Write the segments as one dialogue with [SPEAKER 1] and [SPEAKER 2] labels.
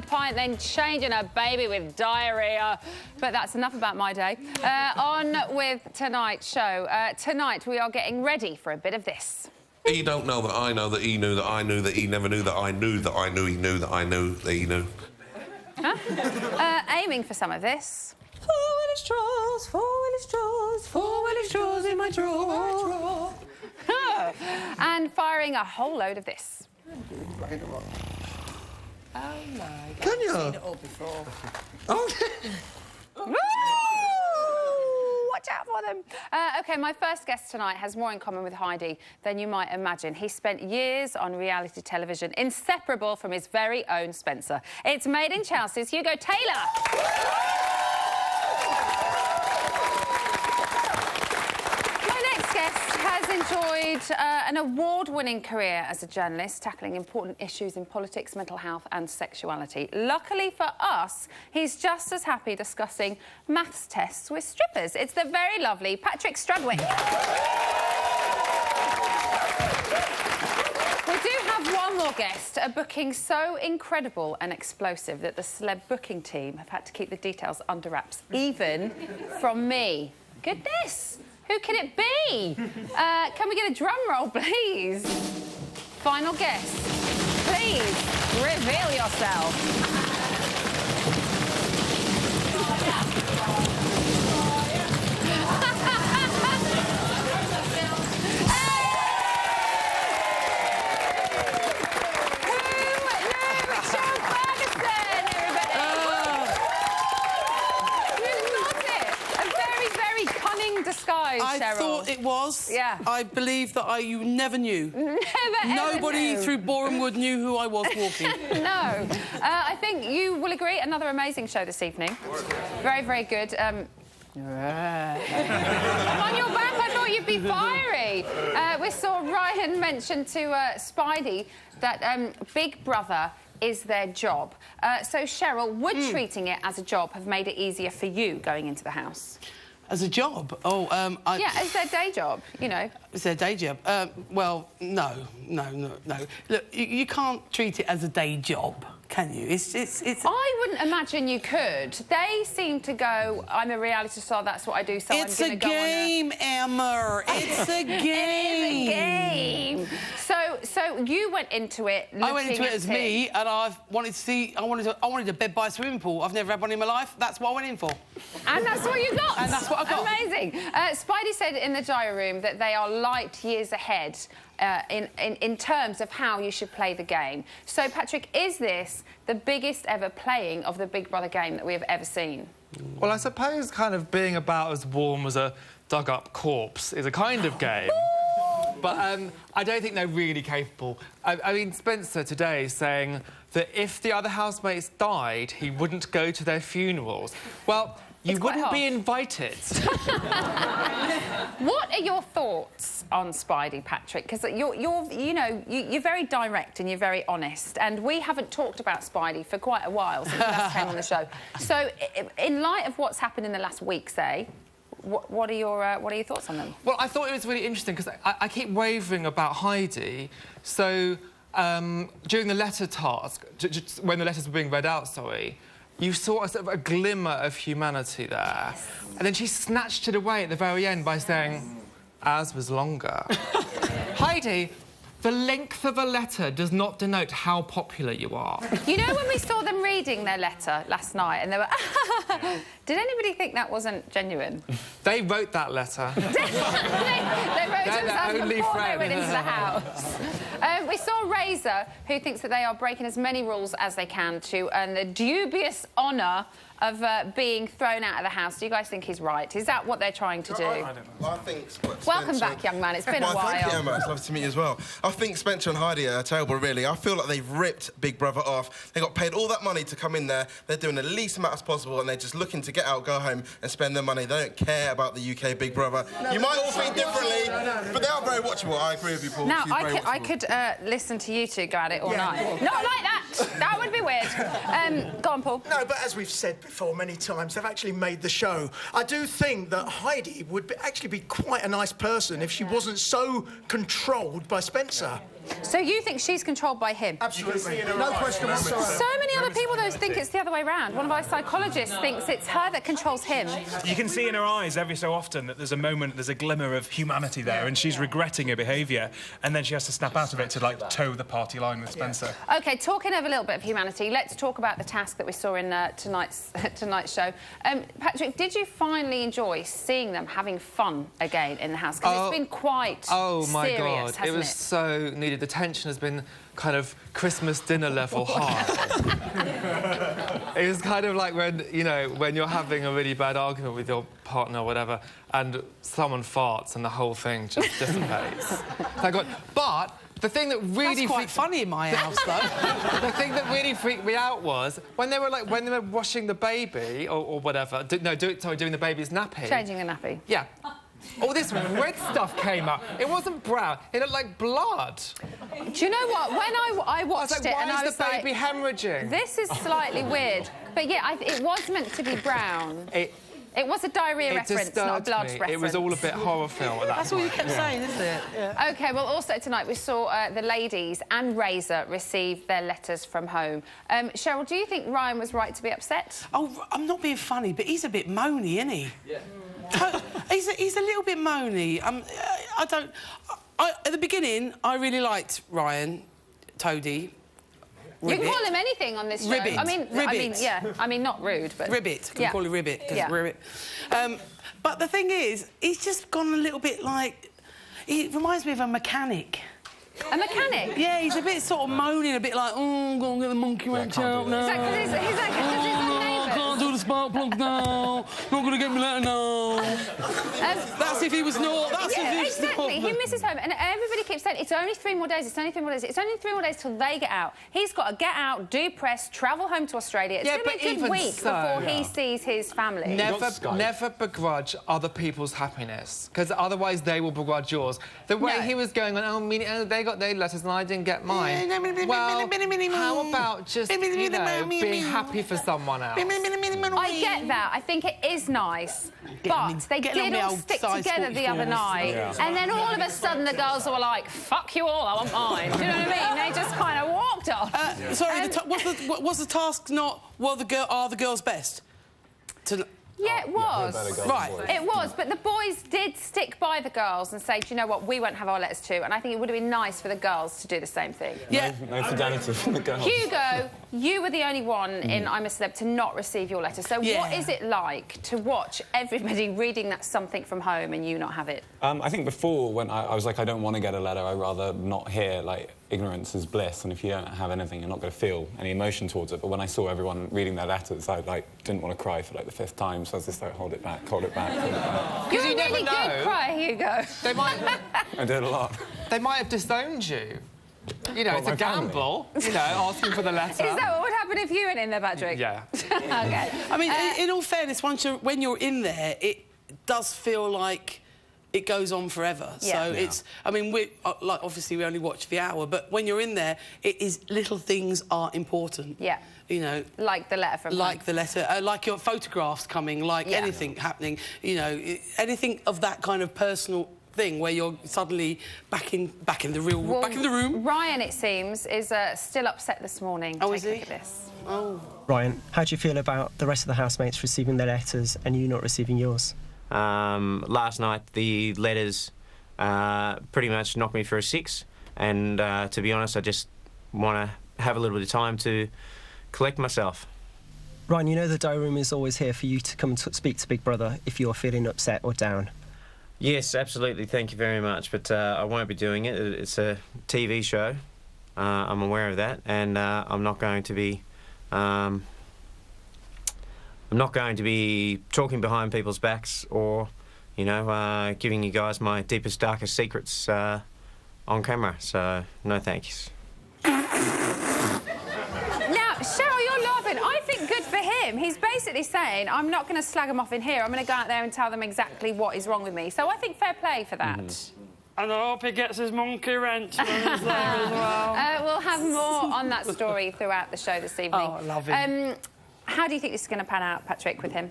[SPEAKER 1] a pint, then changing a baby with diarrhoea. But that's enough about my day. On with tonight's show. Tonight, we are getting ready for a bit of this.
[SPEAKER 2] He don't know that I know that he knew that I knew that he never knew that I knew that I knew he knew that I knew that he knew.
[SPEAKER 1] Huh? Aiming for some of this. 4 Willie straws, 4 Willie straws, 4 Willie straws in my drawer. And firing a whole load of this.
[SPEAKER 3] Oh my God.
[SPEAKER 2] Can you?
[SPEAKER 3] I've seen it all before.
[SPEAKER 1] Woo! Watch out for them. OK, my first guest tonight has more in common with Heidi than you might imagine. He spent years on reality television, inseparable from his very own Spencer. It's Made in Chelsea's Hugo Taylor. Has enjoyed an award-winning career as a journalist, tackling important issues in politics, mental health and sexuality. Luckily for us, he's just as happy discussing maths tests with strippers. It's the very lovely Patrick Strudwick. We do have one more guest, a booking so incredible and explosive that the celeb booking team have had to keep the details under wraps, even from me. Goodness! Who can it be? Can we get a drum roll, please? Final guess. Please, reveal yourself.
[SPEAKER 3] I thought it was.
[SPEAKER 1] Yeah.
[SPEAKER 3] I believe that you never knew. Nobody through Boreham Wood knew who I was walking.
[SPEAKER 1] No. I think you will agree, another amazing show this evening. Very, very good. I'm on your back, I thought you'd be fiery. We saw Ryan mention to Speidi that Big Brother is their job. So, Cheryl, would treating it as a job have made it easier for you going into the house?
[SPEAKER 3] As a job? Oh,
[SPEAKER 1] yeah, as their day job, you know.
[SPEAKER 3] It's their day job. Well, no. Look, you can't treat it as a day job, can you? It's...
[SPEAKER 1] I wouldn't imagine you could. They seem to go, I'm a reality star, that's what I do, so
[SPEAKER 3] it's
[SPEAKER 1] I'm going to go on a...
[SPEAKER 3] It's a game, Emma. It's a game.
[SPEAKER 1] It is a game. So you went into it looking
[SPEAKER 3] I went into it as me, and I wanted a bed by a swimming pool. I've never had one in my life. That's what I went in for.
[SPEAKER 1] And that's what you got.
[SPEAKER 3] And that's what I got.
[SPEAKER 1] Amazing. Speidi said in the diary room that they are light years ahead in terms of how you should play the game. So, Patrick, is this the biggest ever playing of the Big Brother game that we have ever seen?
[SPEAKER 4] Well, I suppose kind of being about as warm as a dug-up corpse is a kind of game. But I don't think they're really capable. I mean, Spencer today saying that if the other housemates died, he wouldn't go to their funerals. Well, you wouldn't be invited.
[SPEAKER 1] What are your thoughts on Speidi, Patrick? Because you're very direct and you're very honest, and we haven't talked about Speidi for quite a while since he last came on the show. So, in light of what's happened in the last week, say, what are your thoughts on them?
[SPEAKER 4] Well, I thought it was really interesting because I keep wavering about Heidi. So during the letter task, when the letters were being read out, you saw a sort of a glimmer of humanity there, and then she snatched it away at the very end by saying, "As was longer." Heidi, the length of a letter does not denote how popular you are.
[SPEAKER 1] You know, when we saw them reading their letter last night and they were... Did anybody think that wasn't genuine?
[SPEAKER 4] They wrote that letter.
[SPEAKER 1] they wrote it themselves before they went into the house. We saw Razor, who thinks that they are breaking as many rules as they can to earn the dubious honour of being thrown out of the house. Do you guys think he's right? Is that what they're trying to do?
[SPEAKER 5] I think
[SPEAKER 1] Welcome back, young man. It's been a while.
[SPEAKER 5] Thank you, Emma. It's lovely to meet you as well. I think Spencer and Heidi are terrible, really. I feel like they've ripped Big Brother off. They got paid all that money to come in there. They're doing the least amount as possible, and they're just looking to get out, go home, and spend their money. They don't care about the UK Big Brother. You might all think differently, but they are very watchable. I agree with you, Paul.
[SPEAKER 1] Now, I could listen to you two go at it all night. Not like that. That would be weird. Go on, Paul.
[SPEAKER 6] No, but as we've said before many times, they've actually made the show. I do think that Heidi would actually be quite a nice person if she wasn't so controlled by Spencer.
[SPEAKER 1] So you think she's controlled by him?
[SPEAKER 6] Absolutely. No question whatsoever.
[SPEAKER 1] So many other people, though, think it's the other way around. One of our psychologists thinks it's her that controls him.
[SPEAKER 7] You can see in her eyes every so often that there's a moment, there's a glimmer of humanity there, and she's regretting her behaviour, and then she has to snap out of it to, like, toe the party line with Spencer.
[SPEAKER 1] OK, talking of a little bit of humanity, let's talk about the task that we saw in tonight's show. Patrick, did you finally enjoy seeing them having fun again in the house? Because it's been quite
[SPEAKER 4] my
[SPEAKER 1] serious,
[SPEAKER 4] God,
[SPEAKER 1] hasn't
[SPEAKER 4] it was so needed. The tension has been kind of Christmas dinner level high. It was kind of like when, you know, when you're having a really bad argument with your partner or whatever, and someone farts and the whole thing just dissipates. Thank God. But the thing that really...
[SPEAKER 3] That's quite funny in my house, though.
[SPEAKER 4] The thing that really freaked me out was when they were washing the baby or whatever. Doing the baby's nappy.
[SPEAKER 1] Changing the nappy.
[SPEAKER 4] Yeah. All this red stuff came up. It wasn't brown. It looked like blood.
[SPEAKER 1] Do you know what? When I watched it, and I was
[SPEAKER 4] like, why is the baby hemorrhaging?
[SPEAKER 1] This is slightly weird. But yeah, it was meant to be brown. It was a diarrhea reference, not a blood reference.
[SPEAKER 4] It was all a bit horror film at that
[SPEAKER 3] That's all you kept saying, isn't it? Yeah.
[SPEAKER 1] OK, well, also tonight we saw the ladies and Razor receive their letters from home. Cheryl, do you think Ryan was right to be upset?
[SPEAKER 3] Oh, I'm not being funny, but he's a bit moany, isn't he? Yeah. He's a little bit moany. At the beginning, I really liked Ryan, Toadie.
[SPEAKER 1] Ribbit. You can call him anything on this show.
[SPEAKER 3] Ribbit.
[SPEAKER 1] I mean, not rude, but...
[SPEAKER 3] Ribbit. Can call him Ribbit, because Ribbit. But the thing is, he's just gone a little bit like... He reminds me of a mechanic.
[SPEAKER 1] A mechanic?
[SPEAKER 3] Yeah, he's a bit sort of moaning, a bit like, oh, I'm going to get the monkey wrench out now.
[SPEAKER 1] Is that because he's like
[SPEAKER 3] I can't do the spark plug now. Not going to get me letter now. That's if he was not. That's if he was
[SPEAKER 1] exactly. He misses home, and everybody keeps saying it's only 3 more days. It's only 3 more days. It's only 3 more days till they get out. He's got to get out, do press, travel home to Australia. It's going to be a good week before he sees his family.
[SPEAKER 4] Never begrudge other people's happiness, because otherwise they will begrudge yours. The way he was going on, they got their letters and I didn't get mine. Well, how about just, you know, being happy for someone else?
[SPEAKER 1] I get that. I think it is nice. But they did all stick together the other night. And then all of a sudden the girls were like, fuck you all, I want mine. Do you know what I mean? They just kind of walked off.
[SPEAKER 3] Sorry, was the task not, are the girls best?
[SPEAKER 1] Yeah, it was.
[SPEAKER 3] Right.
[SPEAKER 1] It was, but the boys did stick by the girls and say, do you know what, we won't have our letters too. And I think it would have been nice for the girls to do the same thing.
[SPEAKER 3] Yeah.
[SPEAKER 8] No fidelity from the girls.
[SPEAKER 1] Hugo, you were the only one in I'm a Celeb to not receive your letter. So what is it like to watch everybody reading that something from home and you not have it?
[SPEAKER 8] I think before, when I was like, I don't want to get a letter, I'd rather not hear, like, ignorance is bliss, and if you don't have anything, you're not going to feel any emotion towards it. But when I saw everyone reading their letters, I, like, didn't want to cry for, like, the 5th time, so I was just like, hold it back, hold it back, hold it back.
[SPEAKER 1] You're a really good cry, Hugo.
[SPEAKER 4] They might...
[SPEAKER 8] I did a lot.
[SPEAKER 4] They might have disowned you. You know, it's a gamble, you know, asking for the letter.
[SPEAKER 1] Is that what would happen if you went in there, Patrick?
[SPEAKER 4] Yeah.
[SPEAKER 1] OK.
[SPEAKER 3] I mean, in all fairness, when you're in there, it does feel like it goes on forever.
[SPEAKER 1] Yeah.
[SPEAKER 3] So it's... I mean, like, obviously, we only watch the hour, but when you're in there, it is... Little things are important.
[SPEAKER 1] Yeah.
[SPEAKER 3] You know...
[SPEAKER 1] Like the letter from
[SPEAKER 3] Like the letter, like your photographs coming, like anything happening, you know, anything of that kind of personal thing where you're suddenly back in the room.
[SPEAKER 1] Ryan, it seems, is still upset this morning.
[SPEAKER 3] Oh,
[SPEAKER 1] Take
[SPEAKER 3] is
[SPEAKER 1] a
[SPEAKER 3] he?
[SPEAKER 1] look at this.
[SPEAKER 3] Oh.
[SPEAKER 9] Ryan, how do you feel about the rest of the housemates receiving their letters and you not receiving yours?
[SPEAKER 10] Last night, the letters pretty much knocked me for a 6, and to be honest, I just want to have a little bit of time to collect myself.
[SPEAKER 9] Ryan, you know the diary room is always here for you to come and speak to Big Brother if you're feeling upset or down.
[SPEAKER 10] Yes, absolutely, thank you very much, but I won't be doing it. It's a TV show. I'm aware of that, and I'm not going to be... I'm not going to be talking behind people's backs or, you know, giving you guys my deepest, darkest secrets on camera. So, no thanks.
[SPEAKER 1] Now, Cheryl, you're laughing. I think good for him. He's basically saying, I'm not going to slag them off in here. I'm going to go out there and tell them exactly what is wrong with me. So I think fair play for that.
[SPEAKER 3] And I hope he gets his monkey wrench when he's there as well.
[SPEAKER 1] We'll have more on that story throughout the show this evening.
[SPEAKER 3] Oh, I love him.
[SPEAKER 1] How do you think this is going to pan out, Patrick, with him?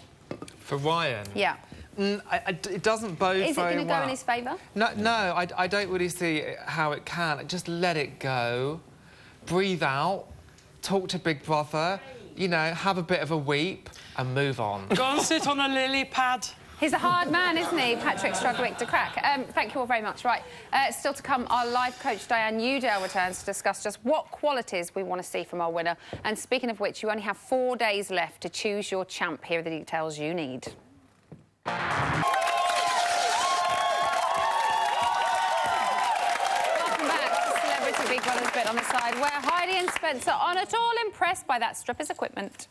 [SPEAKER 4] For Ryan?
[SPEAKER 1] Yeah.
[SPEAKER 4] It doesn't bode very well.
[SPEAKER 1] Is it going to go in his favour?
[SPEAKER 4] No, I don't really see how it can. Just let it go, breathe out, talk to Big Brother, you know, have a bit of a weep and move on.
[SPEAKER 3] Go and sit on a lily pad.
[SPEAKER 1] He's a hard man, isn't he, Patrick Strudwick to crack? Thank you all very much. Right, still to come, our live coach Diane Newdale returns to discuss just what qualities we want to see from our winner. And speaking of which, you only have 4 days left to choose your champ. Here are the details you need. Welcome back to Celebrity Big Brother's Bit on the Side, where Heidi and Spencer aren't at all impressed by that stripper's equipment.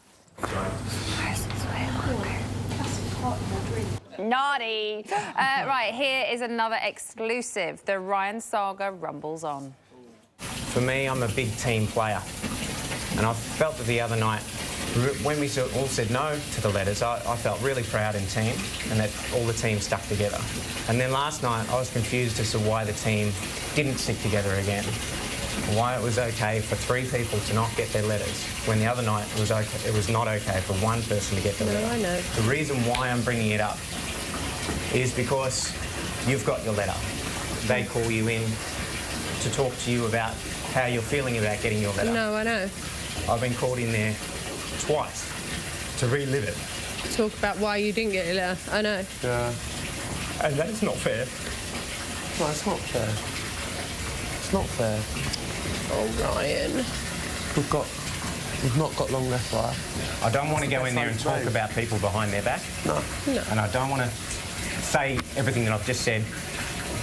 [SPEAKER 1] Naughty. Right, here is another exclusive. The Ryan saga rumbles on.
[SPEAKER 10] For me, I'm a big team player. And I felt that the other night, when we all said no to the letters, I felt really proud in team and that all the team stuck together. And then last night, I was confused as to why the team didn't stick together again. Why it was okay for 3 people to not get their letters, when the other night it was not okay for 1 person to get the letter.
[SPEAKER 11] I know.
[SPEAKER 10] The reason why I'm bringing it up is because you've got your letter. They call you in to talk to you about how you're feeling about getting your letter.
[SPEAKER 11] No, I know.
[SPEAKER 10] I've been called in there twice to relive it.
[SPEAKER 11] Talk about why you didn't get your letter. I know.
[SPEAKER 10] Yeah. And that's not fair.
[SPEAKER 9] No, it's not fair. It's not fair.
[SPEAKER 11] Oh, Ryan.
[SPEAKER 9] We've not got long left, right?
[SPEAKER 10] I don't want to go in there and talk about people behind their back.
[SPEAKER 9] No.
[SPEAKER 10] And I don't want to say everything that I've just said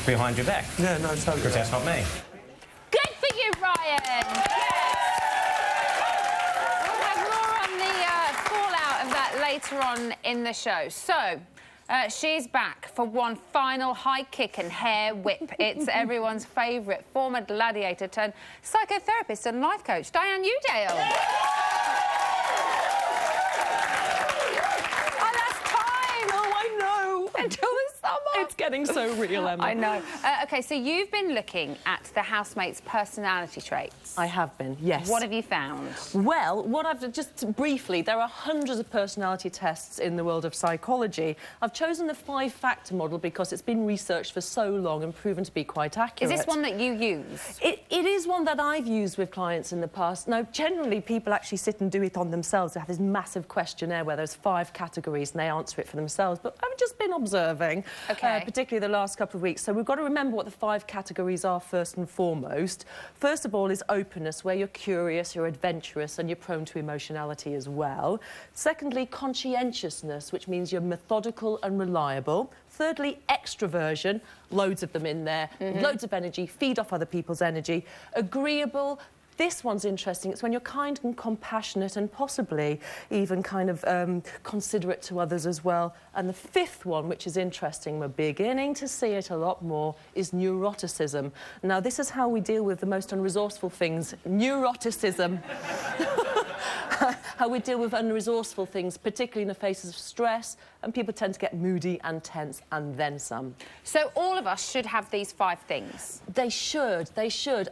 [SPEAKER 10] behind your back.
[SPEAKER 9] Yeah, no, totally.
[SPEAKER 10] Because that's not me.
[SPEAKER 1] Good for you, Ryan! We'll have more on the fallout of that later on in the show. So, she's back for one final high kick and hair whip. It's everyone's favourite former gladiator turned psychotherapist and life coach, Diane Newdale. Oh, that's time!
[SPEAKER 11] Oh, I know.
[SPEAKER 1] Until the summer.
[SPEAKER 11] It's getting so real, Emma.
[SPEAKER 1] I know. OK, so you've been looking at the housemates' personality traits.
[SPEAKER 11] I have been, yes.
[SPEAKER 1] What have you found?
[SPEAKER 11] Well, what I've just briefly, there are hundreds of personality tests in the world of psychology. I've chosen the 5-factor model because it's been researched for so long and proven to be quite accurate.
[SPEAKER 1] Is this one that you use?
[SPEAKER 11] It is one that I've used with clients in the past. Now, generally, people actually sit and do it on themselves. They have this massive questionnaire where there's 5 categories and they answer it for themselves. But I've just been observing, particularly the last couple of weeks. So we've got to remember what the 5 categories are first and foremost. First of all is openness, where you're curious, you're adventurous, and you're prone to emotionality as well. Secondly, conscientiousness, which means you're methodical and reliable. Thirdly, extroversion, loads of them in there, loads of energy, feed off other people's energy. Agreeable. This one's interesting. It's when you're kind and compassionate and possibly even kind of considerate to others as well. And the 5th one, which is interesting, we're beginning to see it a lot more, is neuroticism. Now, this is how we deal with the most unresourceful things. Neuroticism. How we deal with unresourceful things, particularly in the faces of stress, and people tend to get moody and tense and then some.
[SPEAKER 1] So all of us should have these 5 things?
[SPEAKER 11] They should, they should.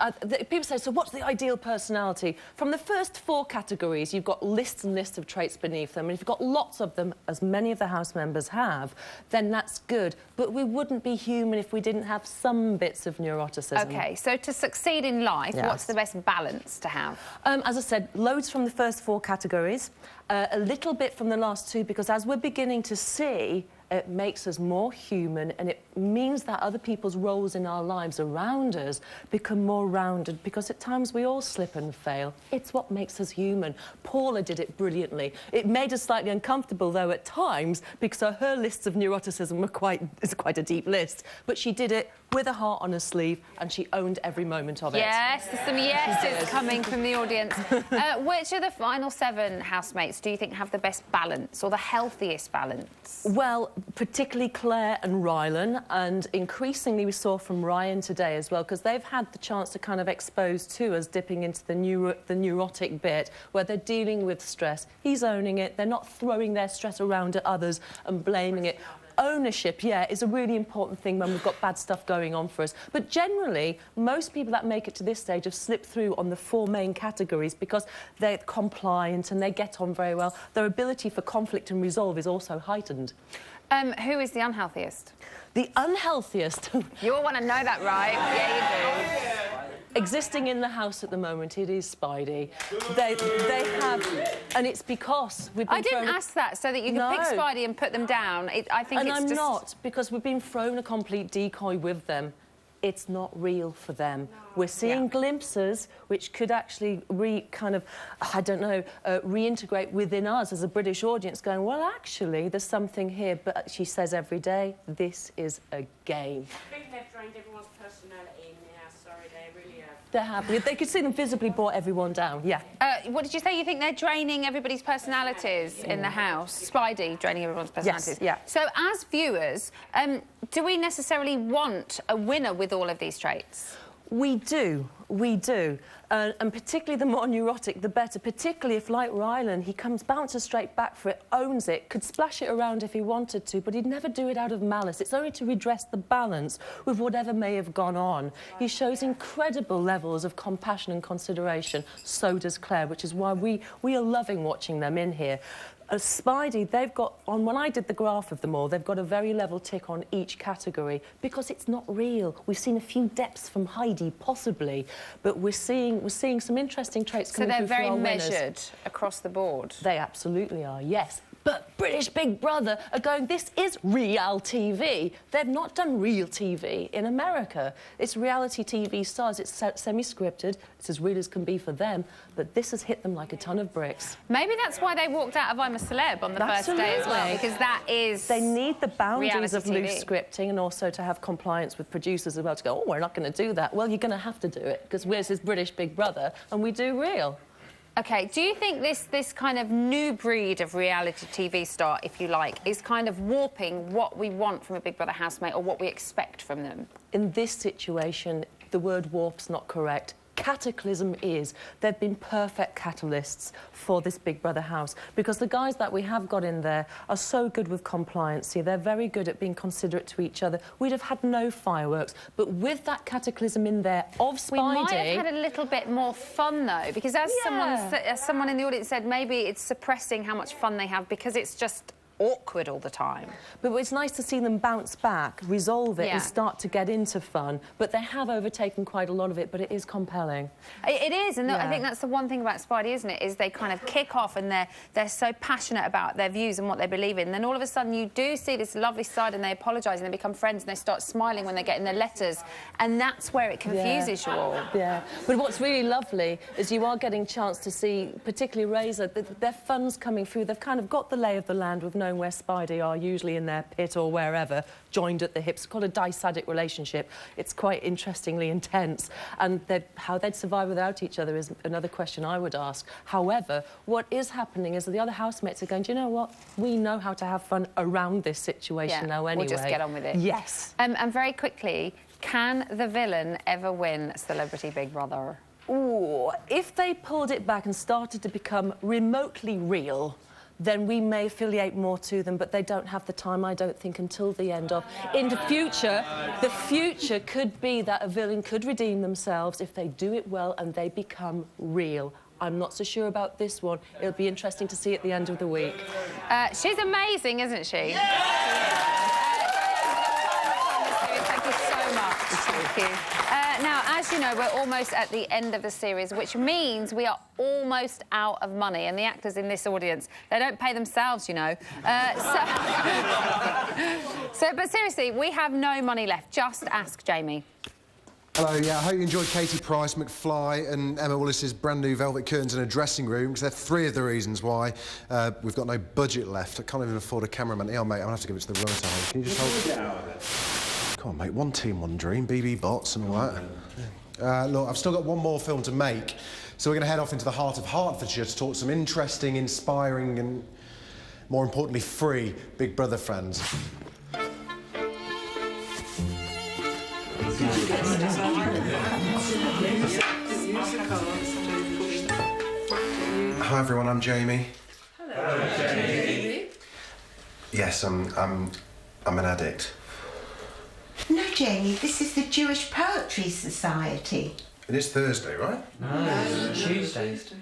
[SPEAKER 11] People say, so what's the ideal personality? From the first 4 categories, you've got lists and lists of traits beneath them, and if you've got lots of them, as many of the House members have, then that's good. But we wouldn't be human if we didn't have some bits of neuroticism.
[SPEAKER 1] OK, so to succeed in life, what's the best balance to have?
[SPEAKER 11] As I said, loads from the first 4 categories, a little bit from the last 2, because as we're beginning to see, it makes us more human, and it means that other people's roles in our lives around us become more rounded, because at times we all slip and fail. It's what makes us human. Paula did it brilliantly. It made us slightly uncomfortable, though, at times, because her lists of neuroticism were quite a deep list. But she did it with a heart on her sleeve, and she owned every moment of it.
[SPEAKER 1] Yes, there's some yeses coming from the audience. Which of the final 7 housemates do you think have the best balance, or the healthiest balance?
[SPEAKER 11] Well, particularly Claire and Rylan, and increasingly we saw from Ryan today as well, because they've had the chance to kind of expose too us dipping into the neurotic bit where they're dealing with stress. He's owning it. They're not throwing their stress around at others and blaming it. ownership, yeah, is a really important thing when we've got bad stuff going on for us. But generally, most people that make it to this stage have slipped through on the 4 main categories because they're compliant and they get on very well. Their ability for conflict and resolve is also heightened.
[SPEAKER 1] Who is the unhealthiest?
[SPEAKER 11] The unhealthiest?
[SPEAKER 1] You all want to know that, right? Yeah, you do.
[SPEAKER 11] Existing in the house at the moment, it is Speidi. They have... And it's because we've been
[SPEAKER 1] I didn't ask that so that you could pick Speidi and put them down. I think it's
[SPEAKER 11] I'm
[SPEAKER 1] just...
[SPEAKER 11] not, because we've been thrown a complete decoy with them. It's not real for them. We're seeing glimpses which could actually reintegrate within us as a British audience going, well, actually, there's something here. But she says every day, this is a game.
[SPEAKER 12] I think they've drained everyone's personality in the house, sorry, they really have.
[SPEAKER 11] They're happy. They could see them visibly brought everyone down, yeah.
[SPEAKER 1] What did you say? You think they're draining everybody's personalities in the house? Speidi draining everyone's personalities?
[SPEAKER 11] Yes, yeah.
[SPEAKER 1] So, as viewers, do we necessarily want a winner with all of these traits?
[SPEAKER 11] We do. And particularly the more neurotic, the better. Particularly if, like Rylan, he bounces straight back for it, owns it, could splash it around if he wanted to, but he'd never do it out of malice. It's only to redress the balance with whatever may have gone on. He shows incredible levels of compassion and consideration. So does Claire, which is why we are loving watching them in here. Speidi, they've got, when I did the graph of them all, they've got a very level tick on each category because it's not real. We've seen a few depths from Heidi, possibly, but we're seeing some interesting traits coming through.
[SPEAKER 1] So they're very measured across the board?
[SPEAKER 11] They absolutely are, yes. But British Big Brother are going, this is real TV. They've not done real TV in America. It's reality TV stars. It's semi-scripted. It's as real as can be for them. But this has hit them like a ton of bricks.
[SPEAKER 1] Maybe that's why they walked out of I'm a Celeb on the first day as well, because that is...
[SPEAKER 11] They need the boundaries of
[SPEAKER 1] TV.
[SPEAKER 11] loose scripting and also to have compliance with producers as well to go, oh, we're not going to do that. Well, you're going to have to do it because we're this British Big Brother and we do real.
[SPEAKER 1] OK, do you think this kind of new breed of reality TV star, if you like, is kind of warping what we want from a Big Brother housemate or what we expect from them?
[SPEAKER 11] In this situation, the word warp's not correct. Cataclysm is. They've been perfect catalysts for this Big Brother house because the guys that we have got in there are so good with compliancy. They're very good at being considerate to each other. We'd have had no fireworks, but with that cataclysm in there of Speidi...
[SPEAKER 1] We might have had a little bit more fun, though, because as someone in the audience said, maybe it's suppressing how much fun they have because it's just awkward all the time.
[SPEAKER 11] But it's nice to see them bounce back, resolve it and start to get into fun. But they have overtaken quite a lot of it, but it is compelling.
[SPEAKER 1] It is, and I think that's the one thing about Speidi, isn't it, is they kind of kick off and they're so passionate about their views and what they believe in. Then all of a sudden you do see this lovely side and they apologise and they become friends and they start smiling when they get in their letters, and that's where it confuses you all.
[SPEAKER 11] Yeah, but what's really lovely is you are getting a chance to see, particularly Razor, their fun's coming through. They've kind of got the lay of the land with knowing where Speidi are, usually in their pit or wherever, joined at the hips. It's called a disadic relationship. It's quite interestingly intense. And how they'd survive without each other is another question I would ask. However, what is happening is that the other housemates are going, do you know what? We know how to have fun around this situation now anyway.
[SPEAKER 1] We'll just get on with it.
[SPEAKER 11] Yes.
[SPEAKER 1] And very quickly, can the villain ever win Celebrity Big Brother?
[SPEAKER 11] Ooh, if they pulled it back and started to become remotely real, then we may affiliate more to them, but they don't have the time, I don't think, until the end of... In the future could be that a villain could redeem themselves if they do it well and they become real. I'm not so sure about this one. It'll be interesting to see at the end of the week.
[SPEAKER 1] She's amazing, isn't she? Thank you so much. Thank you. Now, as you know, we're almost at the end of the series, which means we are almost out of money. And the actors in this audience, they don't pay themselves, you know. But seriously, we have no money left. Just ask Jamie.
[SPEAKER 13] Hello, yeah, I hope you enjoyed Katie Price, McFly and Emma Willis's brand new velvet curtains in a dressing room, because they're 3 of the reasons why we've got no budget left. I can't even afford a cameraman. Yeah, mate, I'm gonna have to give it to the writer. Can you just hold it? Come on, mate, one team, one dream, BB bots and all that. Look, I've still got one more film to make, so we're going to head off into the heart of Hertfordshire to talk to some interesting, inspiring and, more importantly, free Big Brother fans. Hi, everyone, I'm Jamie.
[SPEAKER 14] Hello, Jamie.
[SPEAKER 13] Yes, I'm
[SPEAKER 5] I'm an addict.
[SPEAKER 14] No, Jamie, this is the Jewish Poetry Society.
[SPEAKER 13] It is Thursday, right?
[SPEAKER 15] No, it's Tuesdays.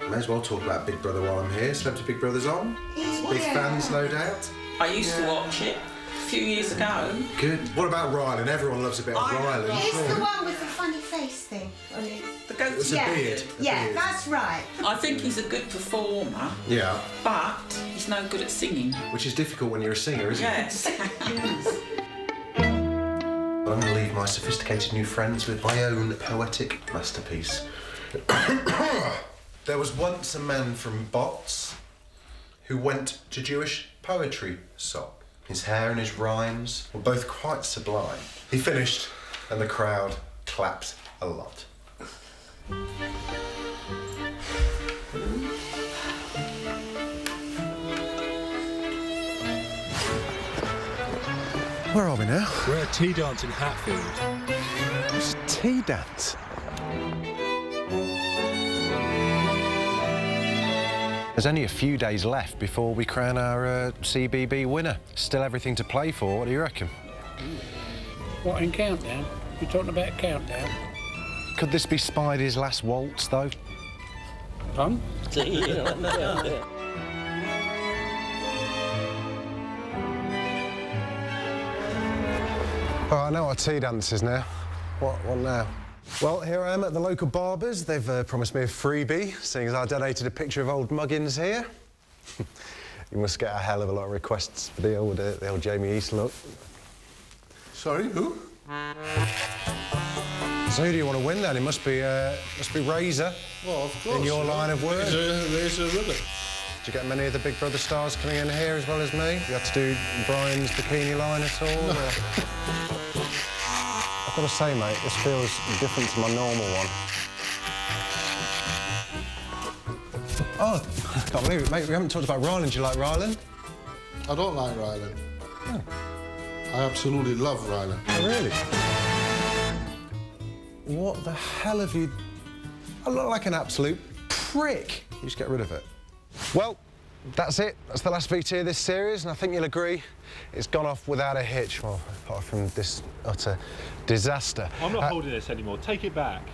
[SPEAKER 13] May as well talk about Big Brother while I'm here. Celebrity Big Brother's on. Big fans, no doubt.
[SPEAKER 15] I used to watch it a few years ago.
[SPEAKER 13] Good. What about Rylan? Everyone loves a bit of Rylan.
[SPEAKER 14] He's the one with the funny face thing on it.
[SPEAKER 15] The goat.
[SPEAKER 13] It's a beard.
[SPEAKER 14] Yeah, that's right.
[SPEAKER 15] I think he's a good performer.
[SPEAKER 13] Yeah.
[SPEAKER 15] But he's no good at singing.
[SPEAKER 13] Which is difficult when you're a singer, isn't
[SPEAKER 15] yes.
[SPEAKER 13] it? Yes. I'm going to leave my sophisticated new friends with my own poetic masterpiece. There was once a man from Bots who went to Jewish poetry sop. His hair and his rhymes were both quite sublime. He finished, and the crowd clapped a lot. Where are we now?
[SPEAKER 16] We're at tea dance in Hatfield.
[SPEAKER 13] What's a tea dance? There's only a few days left before we crown our CBB winner. Still everything to play for, what do you reckon?
[SPEAKER 17] What, in Countdown? You're talking about Countdown?
[SPEAKER 13] Could this be Spidey's last waltz, though?
[SPEAKER 17] Pardon?
[SPEAKER 13] Oh, I know what tea dance is now. What now? Well, here I am at the local barbers. They've promised me a freebie, seeing as I donated a picture of old Muggins here. You must get a hell of a lot of requests for the old Jamie East look.
[SPEAKER 5] Sorry, who?
[SPEAKER 13] So who do you want to win then? It must be Razor.
[SPEAKER 5] Well, of course.
[SPEAKER 13] In your line of work.
[SPEAKER 5] Razor Ribbon.
[SPEAKER 13] Did you get many of the Big Brother stars coming in here as well as me? You had to do Brian's bikini line at all? No. I've got to say, mate, this feels different to my normal one. Oh, I can't believe it, mate. We haven't talked about Rylan. Do you like Rylan?
[SPEAKER 5] I don't like Rylan. Oh. I absolutely love Rylan.
[SPEAKER 13] Oh, really? What the hell have you... I look like an absolute prick. You just get rid of it. Well, that's it. That's the last VT of this series, and I think you'll agree it's gone off without a hitch, well, apart from this utter disaster.
[SPEAKER 16] I'm not holding this anymore. Take it back.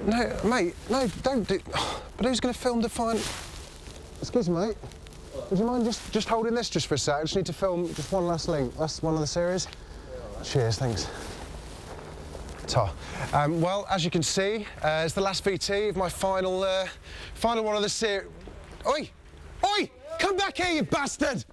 [SPEAKER 13] No, mate, no, don't do... But who's going to film the final... Excuse me, mate. Would you mind just holding this just for a sec? I just need to film just one last link. Last one of the series. Cheers, thanks. Ta. Well, as you can see, it's the last VT of my final one of the series. Oi! Oi! Come back here, you bastard!